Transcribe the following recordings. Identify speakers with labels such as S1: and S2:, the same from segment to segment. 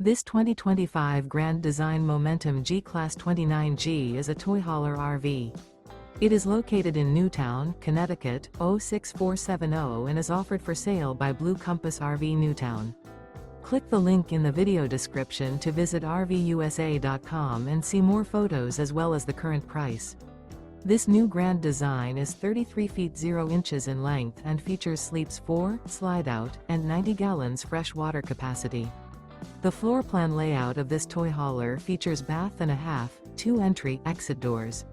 S1: This 2025 Grand Design Momentum G-Class 29G is a toy hauler RV. It is located in Newtown, Connecticut, 06470 and is offered for sale by Blue Compass RV Newtown. Click the link in the video description to visit RVUSA.com and see more photos as well as the current price. This new grand design is 33 feet 0 inches in length and features sleeps 4, slide-out, and 90 gallons fresh water capacity. The floor plan layout of this toy hauler features bath and a half, 2 entry/exit doors.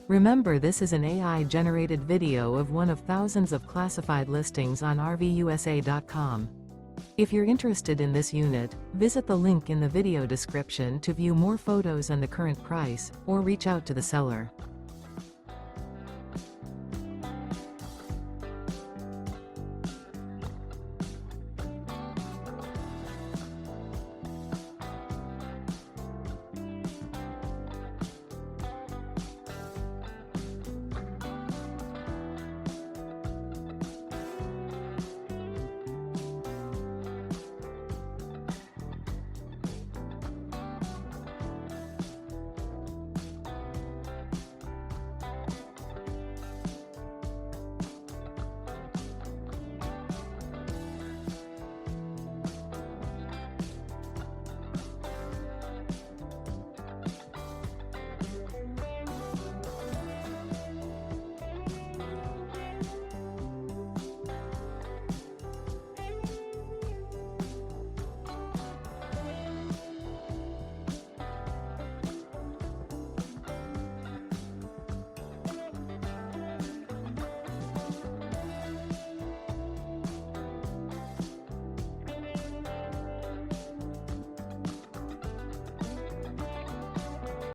S1: Remember, this is an AI-generated video of one of thousands of classified listings on RVUSA.com. If you're interested in this unit, visit the link in the video description to view more photos and the current price, or reach out to the seller.